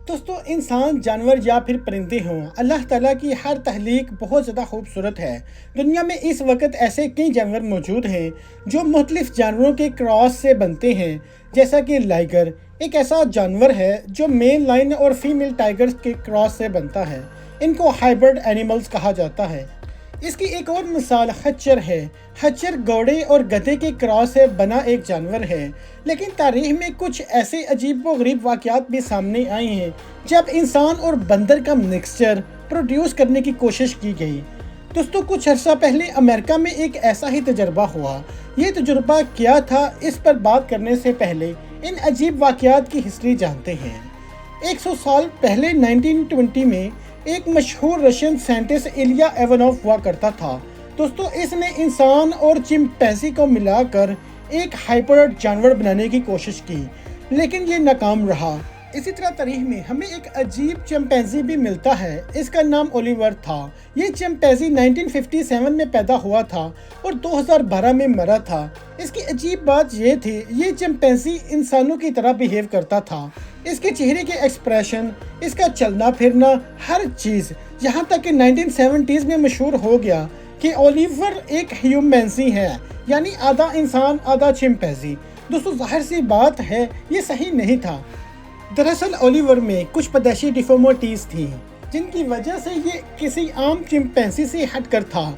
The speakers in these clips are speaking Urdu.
دوستو انسان جانور یا پھر پرندے ہوں، اللہ تعالیٰ کی ہر تخلیق بہت زیادہ خوبصورت ہے۔ دنیا میں اس وقت ایسے کئی جانور موجود ہیں جو مختلف جانوروں کے کراس سے بنتے ہیں، جیسا کہ لائگر ایک ایسا جانور ہے جو میل لائن اور فیمیل ٹائگر کے کراس سے بنتا ہے۔ ان کو ہائبرڈ اینیملز کہا جاتا ہے۔ اس کی ایک اور مثال خچر ہے۔ خچر گھوڑے اور گدھے کے کراس سے بنا ایک جانور ہے، لیکن تاریخ میں کچھ ایسے عجیب و غریب واقعات بھی سامنے آئے ہیں جب انسان اور بندر کا مکسچر پروڈیوس کرنے کی کوشش کی گئی۔ دوستو کچھ عرصہ پہلے امریکہ میں ایک ایسا ہی تجربہ ہوا۔ یہ تجربہ کیا تھا، اس پر بات کرنے سے پہلے ان عجیب واقعات کی ہسٹری جانتے ہیں۔ 100 سال پہلے 1920 میں ایک مشہور رشین سائنٹسٹ ایلیا ایونوف ہوا کرتا تھا۔ دوستو اس نے انسان اور چمپینزی کو ملا کر ایک ہائبرڈ جانور بنانے کی کوشش کی، لیکن یہ ناکام رہا۔ اسی طرح تاریخ میں ہمیں ایک عجیب چمپینزی بھی ملتا ہے، اس کا نام اولیور تھا۔ یہ چمپینزی 1957 میں پیدا ہوا تھا اور 2012 میں مرا تھا۔ اس کی عجیب بات یہ تھی، یہ چمپینزی انسانوں کی طرح بیہیو کرتا تھا۔ اس کے چہرے کے ایکسپریشن، اس کا چلنا پھرنا، ہر چیز، یہاں تک کہ 1970s میں مشہور ہو گیا کہ اولیور ایک ہیومینزی ہے، یعنی آدھا انسان آدھا چمپینزی۔ دوستو ظاہر سی بات ہے یہ صحیح نہیں تھا۔ دراصل اولیور میں کچھ پیدائشی ڈیفارمیٹیز تھیں جن کی وجہ سے یہ کسی عام چمپینزی سے ہٹ کر تھا۔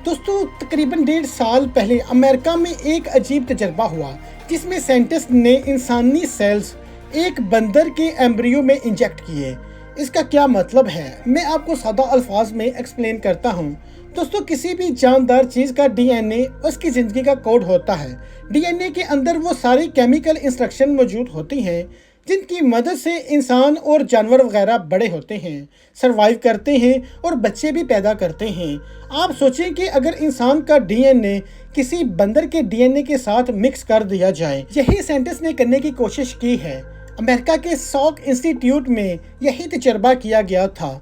دوستو تقریباً 1.5 سال پہلے امریکہ میں ایک عجیب تجربہ ہوا جس میں سائنٹسٹ نے انسانی سیلز ایک بندر کے ایمبریو میں انجیکٹ کیے۔ اس کا کیا مطلب ہے میں آپ کو سادہ الفاظ میں ایکسپلین کرتا ہوں۔ دوستو کسی بھی جاندار چیز کا ڈی این اے اس کی زندگی کا کوڈ ہوتا ہے۔ ڈی این اے کے اندر وہ ساری کیمیکل انسٹرکشن موجود ہوتی ہیں جن کی مدد سے انسان اور جانور وغیرہ بڑے ہوتے ہیں، سروائیو کرتے ہیں اور بچے بھی پیدا کرتے ہیں۔ آپ سوچیں کہ اگر انسان کا ڈی این اے کسی بندر کے ڈی این اے کے ساتھ مکس کر دیا جائے، یہی سائنٹسٹ نے کرنے کی کوشش کی ہے۔ امریکہ کے ساک انسٹیٹیوٹ میں یہی تجربہ کیا گیا تھا۔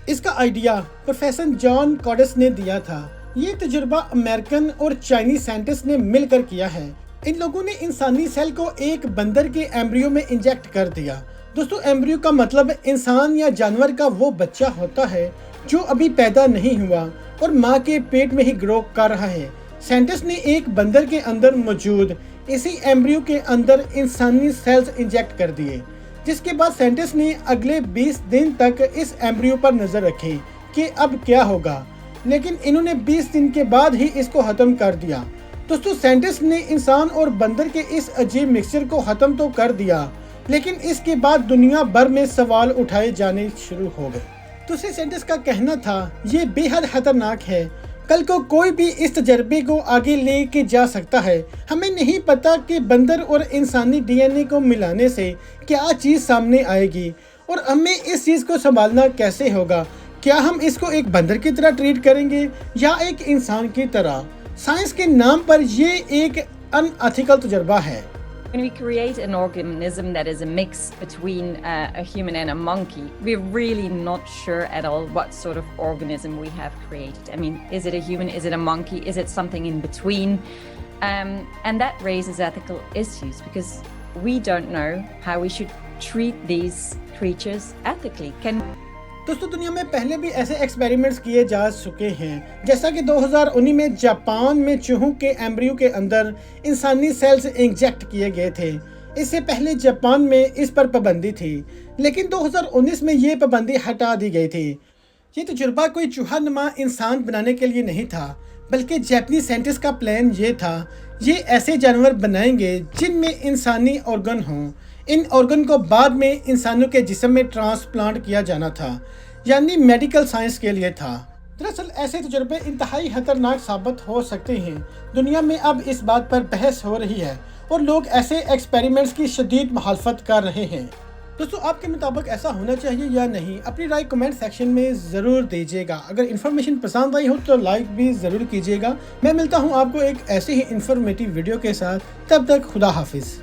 اس کا آئیڈیا پروفیسر جان کارڈس نے دیا تھا۔ یہ تجربہ امریکن اور چائنیز سائنٹسٹ نے مل کر کیا ہے۔ ان لوگوں نے انسانی سیل کو ایک بندر کے ایمبریو میں انجیکٹ کر دیا۔ دوستو ایمبریو کا مطلب انسان یا جانور کا وہ بچہ ہوتا ہے جو ابھی پیدا نہیں ہوا اور ماں کے پیٹ میں ہی گرو کر رہا ہے۔ سائنٹسٹ نے ایک بندر کے اندر موجود اسی ایمبریو کے اندر انسانی سیلز انجیکٹ کر دیے، جس کے بعد سائنٹسٹ نے اگلے 20 دن تک اس ایمبریو پر نظر رکھی کہ اب کیا ہوگا، لیکن انہوں نے 20 دن کے بعد ہی اس کو ختم کر دیا۔ دوستو سائنٹسٹ نے انسان اور بندر کے اس عجیب مکسچر کو ختم تو کر دیا، لیکن اس کے بعد دنیا بھر میں سوال اٹھائے جانے شروع ہو گئے۔ دوسرے سائنٹسٹ کا کہنا تھا یہ بے حد خطرناک ہے، کل کو کوئی بھی اس تجربے کو آگے لے کے جا سکتا ہے۔ ہمیں نہیں پتا کہ بندر اور انسانی ڈی این اے کو ملانے سے کیا چیز سامنے آئے گی اور ہمیں اس چیز کو سنبھالنا کیسے ہوگا۔ کیا ہم اس کو ایک بندر کی طرح ٹریٹ کریں گے یا ایک انسان کی طرح؟ سائنس کے نام پر یہ ایک ان ایتھیکل تجربہ ہے۔ When we create an organism that is a mix between a human and a monkey, we're really not sure at all what sort of organism we have created. I mean, is it a human? Is it a monkey? Is it something in between? And that raises ethical issues because we don't know how we should treat these creatures ethically. دوستو دنیا میں پہلے بھی ایسے ایکسپیریمنٹس کیے جا چکے ہیں، جیسا کہ 2019 میں جاپان میں چوہوں کے ایمبریو کے اندر انسانی سیلز انجیکٹ کیے گئے تھے۔ اس سے پہلے جاپان میں اس پر پابندی تھی، لیکن 2019 میں یہ پابندی ہٹا دی گئی تھی۔ یہ تجربہ کوئی چوہا نما انسان بنانے کے لیے نہیں تھا، بلکہ جاپانی سائنٹسٹ کا پلان یہ تھا، یہ ایسے جانور بنائیں گے جن میں انسانی آرگن ہوں۔ ان آرگن کو بعد میں انسانوں کے جسم میں ٹرانسپلانٹ کیا جانا تھا، یعنی میڈیکل سائنس کے لیے تھا۔ دراصل ایسے تجربے انتہائی خطرناک ثابت ہو سکتے ہیں۔ دنیا میں اب اس بات پر بحث ہو رہی ہے اور لوگ ایسے ایکسپیریمنٹس کی شدید مخالفت کر رہے ہیں۔ دوستو آپ کے مطابق ایسا ہونا چاہیے یا نہیں؟ اپنی رائے کمنٹ سیکشن میں ضرور دیجیے گا۔ اگر انفارمیشن پسند آئی ہو تو لائک بھی ضرور کیجیے گا۔ میں ملتا ہوں آپ کو ایک ایسے ہی انفارمیٹیو ویڈیو کے ساتھ، تب تک خدا حافظ۔